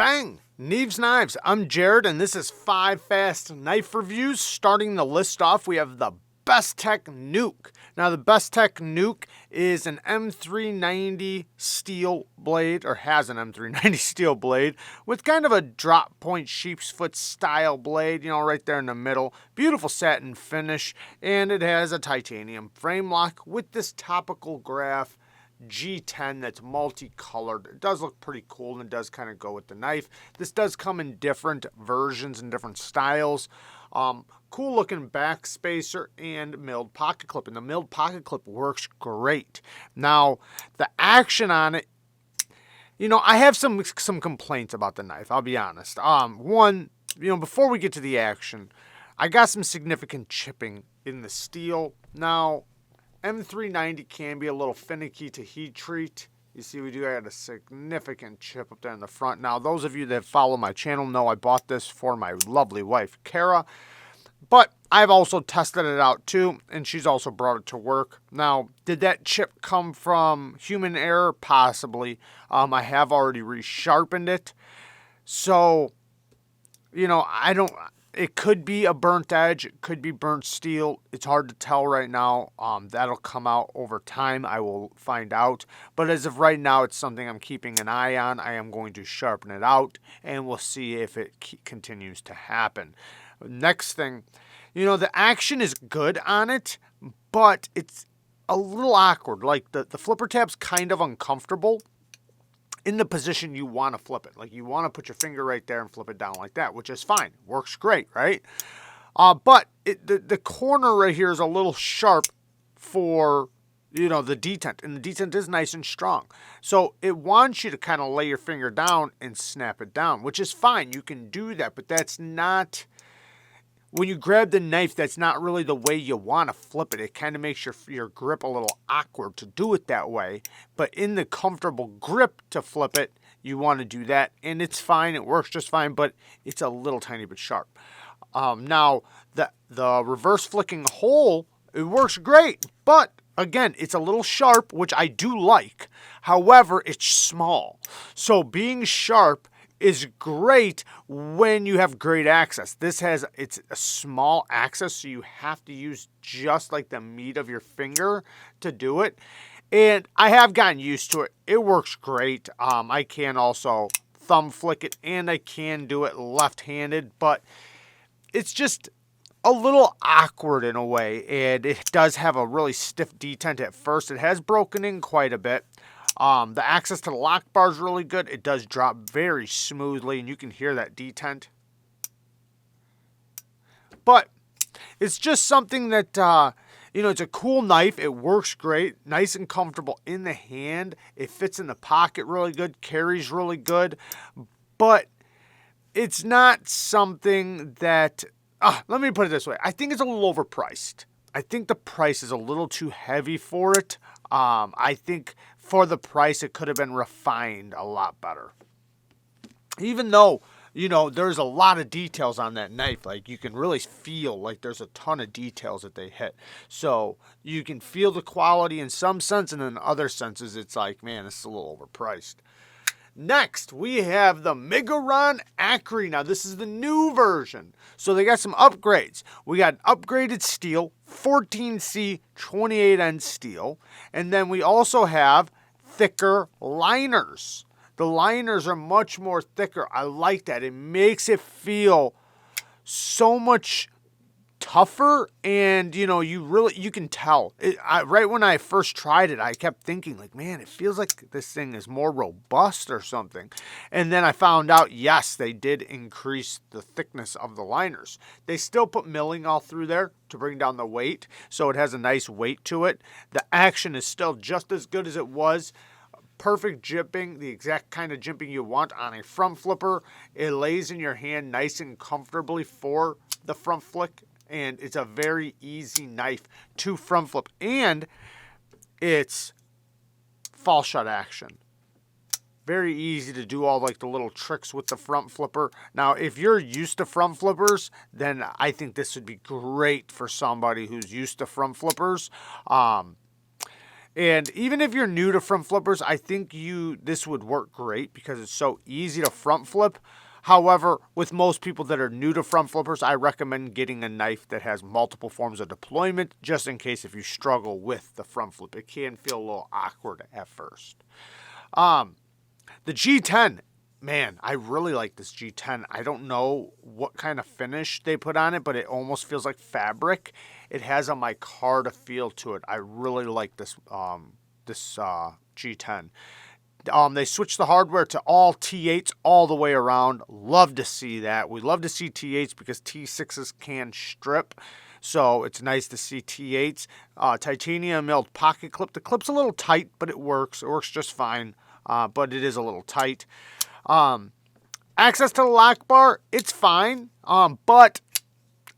Bang! Neeves Knives. I'm Jared, and this is 5 fast knife reviews. Starting the list off, we have the Bestech Nuke. Now, the Bestech Nuke is an M390 steel blade, or has an M390 steel blade, with kind of a drop point sheep's foot style blade, you know, right there in the middle. Beautiful satin finish, and it has a titanium frame lock with this topical graph G10 that's multicolored. It does look pretty cool, and it does kind of go with the knife. This does come in different versions and different styles. Cool looking back spacer and milled pocket clip, and the milled pocket clip works great. Now, the action on it, you know, I have some complaints about the knife, I'll be honest. One, you know, before we get to the action, I got some significant chipping in the steel. Now, M390 can be a little finicky to heat treat. You see, we do have a significant chip up there in the front. Now, those of you that follow my channel know I bought this for my lovely wife, Kara. But I've also tested it out too, and she's also brought it to work. Now, did that chip come from human error? Possibly. I have already resharpened it. So, you know, it could be a burnt edge. It could be burnt steel. It's hard to tell right now. That'll come out over time. I will find out. But as of right now, it's something I'm keeping an eye on. I am going to sharpen it out, and we'll see if it continues to happen. Next thing, you know, the action is good on it, but it's a little awkward. Like the flipper tab's kind of uncomfortable in the position you want to flip it. Like you want to put your finger right there and flip it down like that, which is fine. Works great, right? But the corner right here is a little sharp for, you know, the detent. And the detent is nice and strong. So it wants you to kind of lay your finger down and snap it down, which is fine. You can do that, but that's not... When you grab the knife, that's not really the way you want to flip it. It kind of makes your grip a little awkward to do it that way. But in the comfortable grip to flip it, you want to do that. And it's fine. It works just fine, but it's a little tiny bit sharp. Now, the reverse flicking hole, it works great. But, again, it's a little sharp, which I do like. However, it's small. So being sharp is great when you have great access. It's a small access, so you have to use just like the meat of your finger to do it. And I have gotten used to it. It works great. I can also thumb flick it, and I can do it left-handed, but it's just a little awkward in a way, and it does have a really stiff detent at first. It has broken in quite a bit. The access to the lock bar is really good. It does drop very smoothly, and you can hear that detent. But it's just something that, you know, it's a cool knife. It works great, nice and comfortable in the hand. It fits in the pocket really good, carries really good. But it's not something that, let me put it this way. I think it's a little overpriced. I think the price is a little too heavy for it. I think for the price, it could have been refined a lot better. Even though, you know, there's a lot of details on that knife. Like, you can really feel like there's a ton of details that they hit. So, you can feel the quality in some sense, and in other senses, it's like, man, this is a little overpriced. Next, we have the Miguron Akri. Now, this is the new version. So, they got some upgrades. We got upgraded steel, 14C 28N steel. And then we also have thicker liners. The liners are much more thicker. I like that. It makes it feel so much tougher, and you know, you can tell right when I first tried it, I kept thinking like, man, it feels like this thing is more robust or something. And then I found out, yes, they did increase the thickness of the liners. They still put milling all through there to bring down the weight, so it has a nice weight to it. The action is still just as good as it was. Perfect jimping, the exact kind of jimping you want on a front flipper. It lays in your hand nice and comfortably for the front flick. And it's a very easy knife to front flip. And it's fall shut action. Very easy to do all like the little tricks with the front flipper. Now, if you're used to front flippers, then I think this would be great for somebody who's used to front flippers. And even if you're new to front flippers, I think this would work great because it's so easy to front flip. However, with most people that are new to front flippers, I recommend getting a knife that has multiple forms of deployment, just in case if you struggle with the front flip. It can feel a little awkward at first. The G10, man, I really like this G10. I don't know what kind of finish they put on it, but it almost feels like fabric. It has a micarta feel to it. I really like this G10. They switched the hardware to all T8s all the way around. Love to see that. We love to see T8s because T6s can strip. So it's nice to see T8s. Titanium milled pocket clip. The clip's a little tight, but it works. It works just fine, but it is a little tight. Access to the lock bar, it's fine, but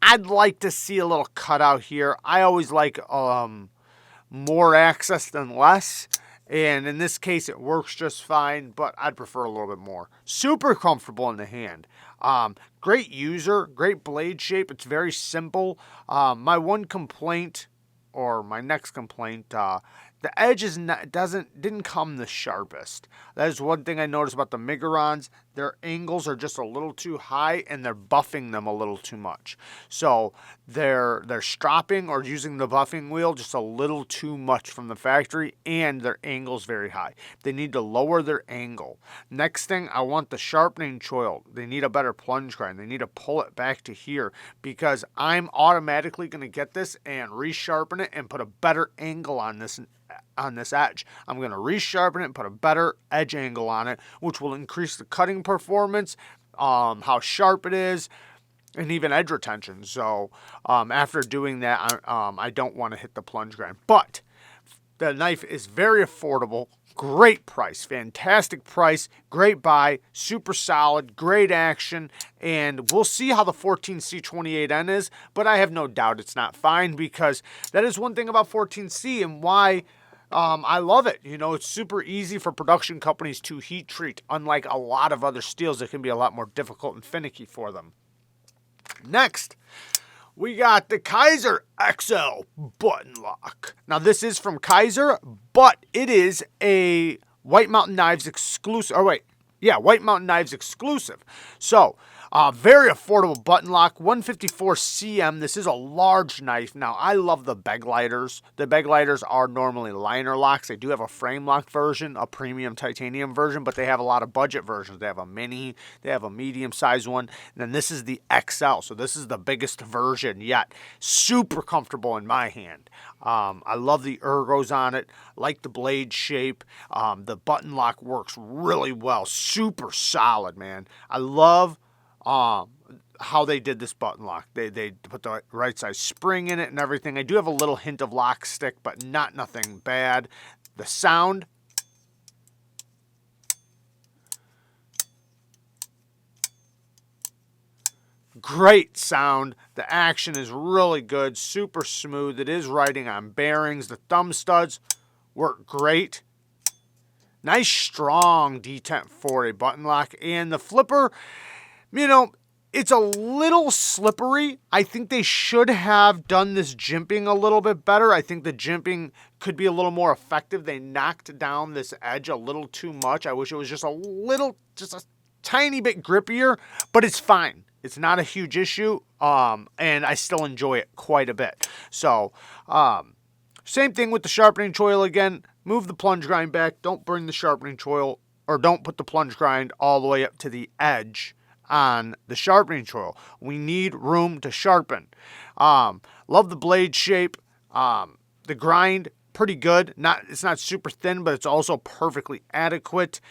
I'd like to see a little cutout here. I always like more access than less. And in this case, it works just fine, but I'd prefer a little bit more. Super comfortable in the hand. Great user, great blade shape. It's very simple. My one complaint, or my next complaint, the edge didn't come the sharpest. That is one thing I noticed about the Migurons. Their angles are just a little too high, and they're buffing them a little too much. So they're stropping or using the buffing wheel just a little too much from the factory, and their angle's very high. They need to lower their angle. Next thing, I want the sharpening choil. They need a better plunge grind. They need to pull it back to here because I'm automatically going to get this and resharpen it and put a better angle on this edge. I'm going to resharpen it and put a better edge angle on it, which will increase the cutting performance, how sharp it is, and even edge retention. So after doing that, I don't want to hit the plunge grind. But the knife is very affordable, great price, fantastic price, great buy, super solid, great action, and we'll see how the 14C28N is, but I have no doubt it's not fine because that is one thing about 14C and why I love it. You know, it's super easy for production companies to heat treat, unlike a lot of other steels that can be a lot more difficult and finicky for them. Next, we got the Kizer XL button lock. Now, this is from Kizer, but it is a White Mountain Knives exclusive. White Mountain Knives exclusive. So, very affordable button lock, 154 cm. This is a large knife. Now, I love the beg lighters. The beg lighters are normally liner locks. They do have a frame lock version, a premium titanium version, but they have a lot of budget versions. They have a mini, they have a medium size one, and then this is the XL. So this is the biggest version yet. Super comfortable in my hand. I love the ergos on it, like the blade shape. The button lock works really well. Super solid, man. I love how they did this button lock. They put the right size spring in it and everything. I do have a little hint of lock stick, but nothing bad. The sound, great sound. The action is really good, super smooth. It is riding on bearings. The thumb studs work great. Nice strong detent for a button lock. And the flipper, you know, it's a little slippery. I think they should have done this jimping a little bit better. I think the jimping could be a little more effective. They knocked down this edge a little too much. I wish it was just a tiny bit grippier, but it's fine. It's not a huge issue, and I still enjoy it quite a bit. So, same thing with the sharpening choil again. Move the plunge grind back. Don't bring the sharpening choil, or don't put the plunge grind all the way up to the edge on the sharpening choil. We need room to sharpen. Love the blade shape. The grind, pretty good. It's not super thin, but it's also perfectly adequate.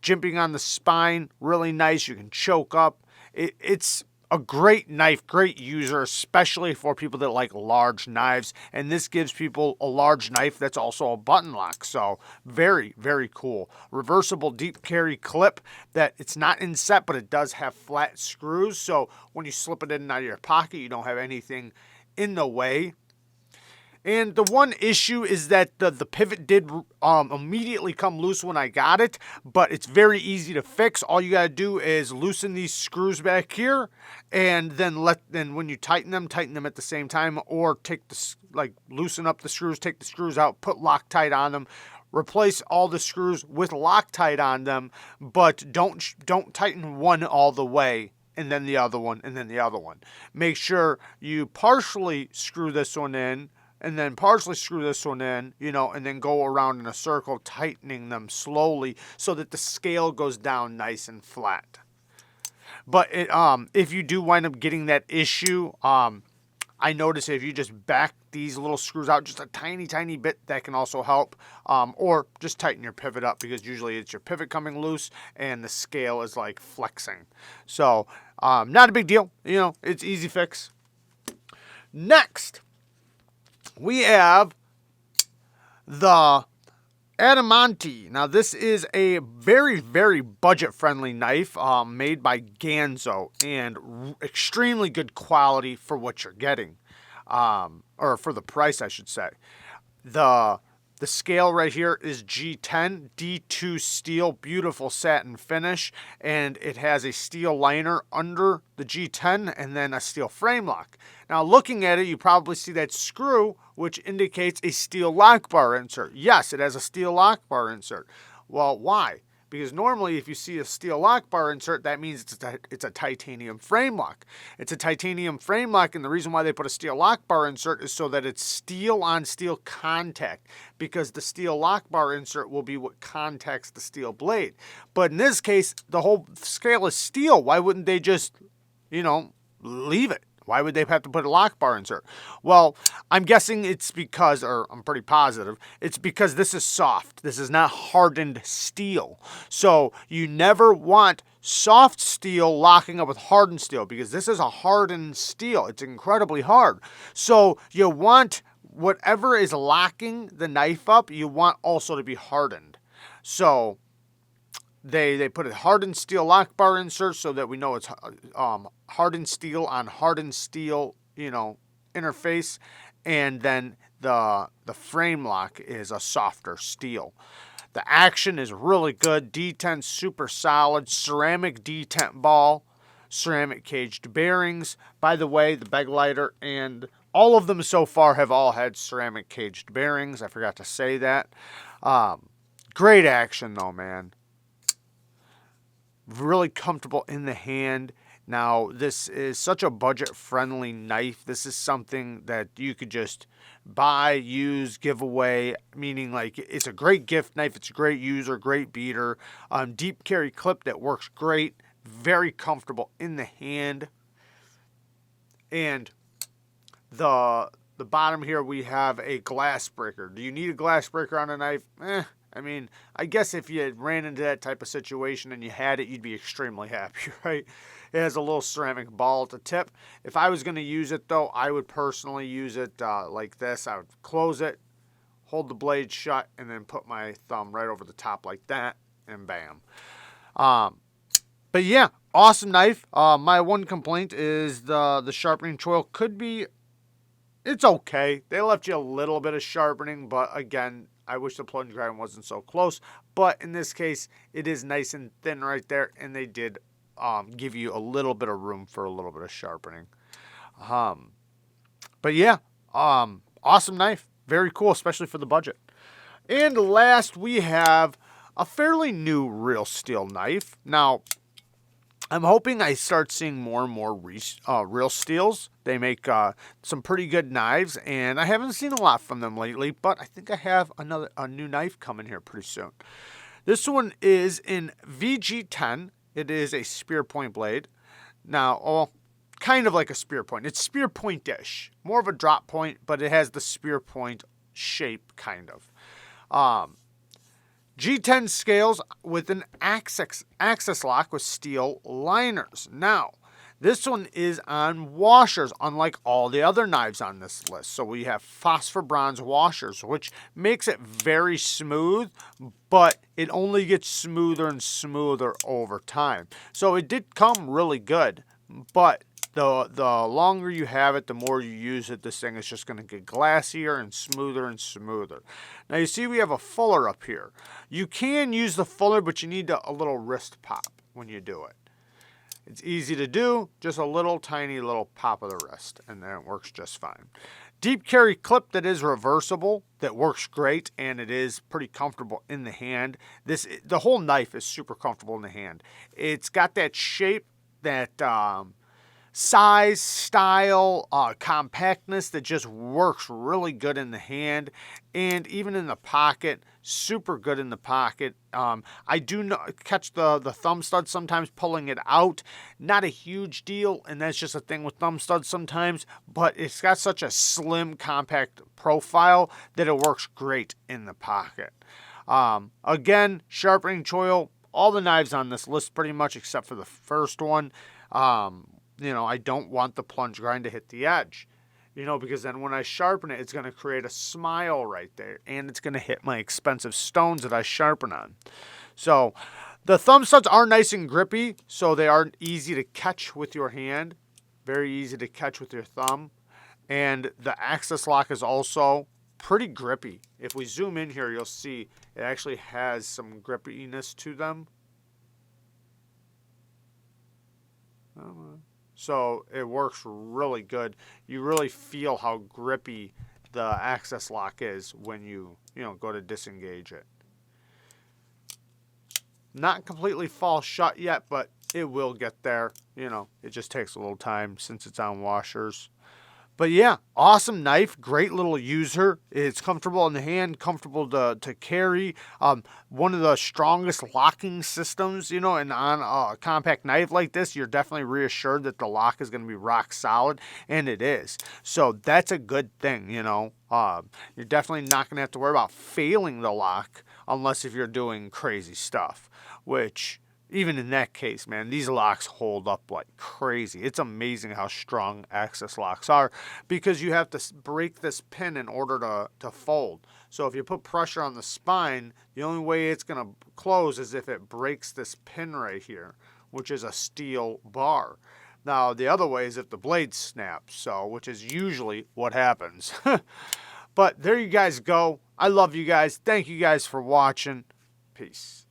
Jimping on the spine, really nice. You can choke up. It's a great knife, great user, especially for people that like large knives. And this gives people a large knife that's also a button lock. So very, very cool. Reversible deep carry clip that it's not inset, but it does have flat screws. So when you slip it in and out of your pocket, you don't have anything in the way. And the one issue is that the pivot did immediately come loose when I got it, but it's very easy to fix. All you gotta do is loosen these screws back here, and then when you tighten them at the same time, or loosen up the screws, take the screws out, put Loctite on them, replace all the screws with Loctite on them, but don't tighten one all the way, and then the other one, and then the other one. Make sure you partially screw this one in, and then partially screw this one in, and then go around in a circle, tightening them slowly so that the scale goes down nice and flat. But if you do wind up getting that issue, I notice if you just back these little screws out just a tiny, tiny bit, that can also help. Or just tighten your pivot up, because usually it's your pivot coming loose and the scale is like flexing. So, not a big deal. It's easy fix. Next, we have the Animonte. Now, this is a very, very budget-friendly knife made by Ganzo, and extremely good quality for what you're getting, or for the price, I should say. The scale right here is G10, D2 steel, beautiful satin finish, and it has a steel liner under the G10 and then a steel frame lock. Now, looking at it, you probably see that screw, which indicates a steel lock bar insert. Yes, it has a steel lock bar insert. Well, why? Because normally if you see a steel lock bar insert, that means it's a titanium frame lock. It's a titanium frame lock, and the reason why they put a steel lock bar insert is so that it's steel on steel contact, because the steel lock bar insert will be what contacts the steel blade. But in this case, the whole scale is steel. Why wouldn't they just, leave it? Why would they have to put a lock bar insert? Well, I'm guessing it's because, or I'm pretty positive, it's because this is soft. This is not hardened steel. So you never want soft steel locking up with hardened steel, because this is a hardened steel. It's incredibly hard. So you want whatever is locking the knife up, you want also to be hardened. So They put a hardened steel lock bar insert so that we know it's hardened steel on hardened steel, interface, and then the frame lock is a softer steel. The action is really good. D10 super solid, ceramic D10 ball, ceramic caged bearings. By the way, the bag lighter and all of them so far have all had ceramic caged bearings. I forgot to say that. Great action though, man. Really comfortable in the hand. Now, this is such a budget-friendly knife. This is something that you could just buy, use, give away, meaning like it's a great gift knife. It's a great user, great beater. Deep carry clip that works great. Very comfortable in the hand. And the bottom here, we have a glass breaker. Do you need a glass breaker on a knife? I guess if you ran into that type of situation and you had it, you'd be extremely happy, right? It has a little ceramic ball at the tip. If I was going to use it, though, I would personally use it like this. I would close it, hold the blade shut, and then put my thumb right over the top like that, and bam. But yeah, awesome knife. My one complaint is the sharpening choil could be, it's okay. They left you a little bit of sharpening, but again, I wish the plunge grind wasn't so close. But in this case, it is nice and thin right there, and they did give you a little bit of room for a little bit of sharpening. But yeah, awesome knife. Very cool, especially for the budget. And last, we have a fairly new real steel knife. Now, I'm hoping I start seeing more and more real steels. They make some pretty good knives, and I haven't seen a lot from them lately, but I think I have a new knife coming here pretty soon. This one is in VG10. It is a spear point blade. Now, kind of like a spear point. It's spear point-ish. More of a drop point, but it has the spear point shape, kind of. G10 scales with an axis lock with steel liners. Now, this one is on washers, unlike all the other knives on this list. So we have phosphor bronze washers, which makes it very smooth, but it only gets smoother and smoother over time. So it did come really good, but the longer you have it, the more you use it, this thing is just going to get glassier and smoother and smoother. Now you see we have a fuller up here. You can use the fuller, but you need a little wrist pop when you do it. It's easy to do, just a little tiny little pop of the wrist, and then it works just fine. Deep carry clip that is reversible, that works great, and it is pretty comfortable in the hand. The whole knife is super comfortable in the hand. It's got that shape, that size, style, compactness that just works really good in the hand, and even in the pocket, super good in the pocket. I do catch the thumb stud sometimes pulling it out. Not a huge deal, and that's just a thing with thumb studs sometimes, but it's got such a slim, compact profile that it works great in the pocket. Again, sharpening choil, all the knives on this list pretty much except for the first one. I don't want the plunge grind to hit the edge, because then when I sharpen it, it's going to create a smile right there, and it's going to hit my expensive stones that I sharpen on. So the thumb studs are nice and grippy, so they are easy to catch with your hand, very easy to catch with your thumb, and the access lock is also pretty grippy. If we zoom in here, you'll see it actually has some grippiness to them. So it works really good. You really feel how grippy the access lock is when you go to disengage it. Not completely fall shut yet, but it will get there. It just takes a little time since it's on washers. But yeah, awesome knife, great little user. It's comfortable in the hand, comfortable to carry. One of the strongest locking systems, and on a compact knife like this, you're definitely reassured that the lock is going to be rock solid, and it is. So that's a good thing, You're definitely not going to have to worry about failing the lock unless if you're doing crazy stuff, which... Even in that case, man, these locks hold up like crazy. It's amazing how strong access locks are because you have to break this pin in order to fold. So if you put pressure on the spine, the only way it's going to close is if it breaks this pin right here, which is a steel bar. Now, the other way is if the blade snaps, which is usually what happens. But there you guys go. I love you guys. Thank you guys for watching. Peace.